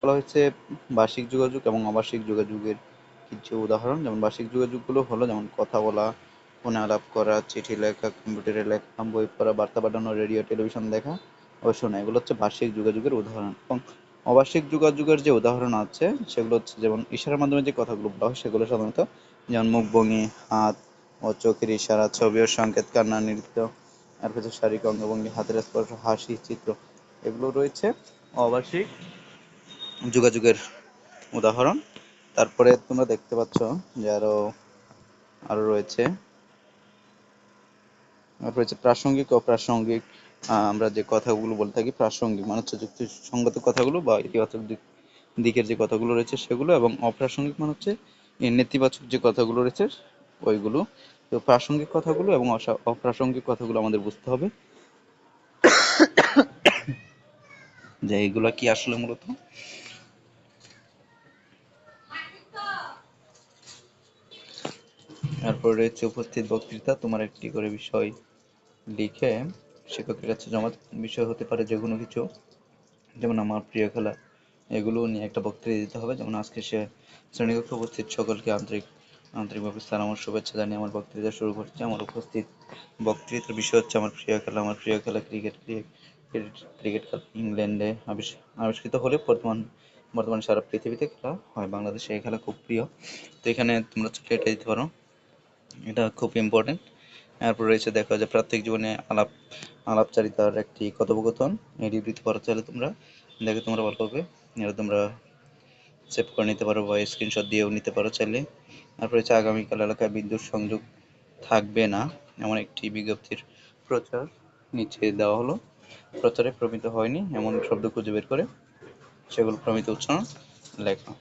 বলা হয়েছে বার্ষিক যোগাযোগ এবং অবার্ষিক যোগাযোগের কিছু উদাহরণ। যেমন বার্ষিক যোগাযোগগুলো হলো যেমন কথা বলা, ফোনে আলাপ করা, চিঠি লেখা, কম্পিউটারে লেখা, বই পড়া, বার্তা পাঠানো, রেডিও টেলিভিশন দেখা ও শোনা, এগুলো হচ্ছে বার্ষিক যোগাযোগের উদাহরণ। এবং অবার্ষিক যোগাযোগের যে উদাহরণ আছে সেগুলো হচ্ছে যেমন ইশারার মাধ্যমে যে কথাগুলো বলা হয় সেগুলো সাধারণত যেমন মুখভঙ্গি, হাত ও চোখের ইশারা, ছবি ও সংকেত, কান্না, নৃত্য, আর হচ্ছে শারীরিক অঙ্গভঙ্গি, হাতের স্পর্শ, হাসি, চিত্র, এগুলো রয়েছে অবার্ষিক যোগাযোগের উদাহরণ। তারপরে তোমরা দেখতে পাচ্ছ যে আরো আরো রয়েছে প্রাসঙ্গিক ও অপ্রাসঙ্গিক। আমরা যে কথাগুলো বলে থাকি প্রাসঙ্গিক মানে হচ্ছে যুক্তিসঙ্গত কথাগুলো বা ইতিবাচক দিকের যে কথাগুলো রয়েছে সেগুলো, এবং অপ্রাসঙ্গিক মানে হচ্ছে এই নেতিবাচক যে কথাগুলো রয়েছে ওইগুলো। তো প্রাসঙ্গিক কথাগুলো এবং অপ্রাসঙ্গিক কথাগুলো আমাদের বুঝতে হবে যে এইগুলা কি আসলে মূলত। তারপর রয়েছে উপস্থিত বক্তৃতা। তোমার একটি করে বিষয় লিখে শিক্ষকের কাছে জমা বিষয় হতে পারে যে কোনো কিছু, যেমন আমার প্রিয় খেলা, এগুলো নিয়ে একটা বক্তৃতা দিতে হবে। যেমন আজকে সে শ্রেণীকক্ষে উপস্থিত সকলকে আন্তরিকভাবে স্যার আমার শুভেচ্ছা জানিয়ে আমার বক্তৃতা শুরু করছি। আমার উপস্থিত বক্তৃতার বিষয় হচ্ছে আমার প্রিয় খেলা। আমার প্রিয় খেলা ক্রিকেট। ক্রিকেট খেলা ইংল্যান্ডে আবিষ্কৃত হলে বর্তমানে সারা পৃথিবীতে খেলা হয়, বাংলাদেশে এই খেলা খুব প্রিয়। তো এখানে তোমরা চাইলে এটা দিতে পারো, এটা খুব ইম্পর্টেন্ট। এরপর রয়েছে দেখো যে প্রত্যেক জীবনে আলাপচারিতার একটি কথোপকথন, এটি দিতে পারো চাইলে তোমরা, দেখে তোমরা ভালো হবে। এটা তোমরা সেভ করে নিতে পারো বা স্ক্রিনশট দিয়েও নিতে পারো চাইলে। তারপর হচ্ছে আগামীকাল এলাকায় বিদ্যুৎ সংযোগ থাকবে না এমন একটি বিজ্ঞপ্তির প্রচার নিচে দেওয়া হলো। প্রচারে প্রমিত হয়নি এমন শব্দ খুঁজে বের করে সেগুলো প্রমিত উচ্চারণ লেখা।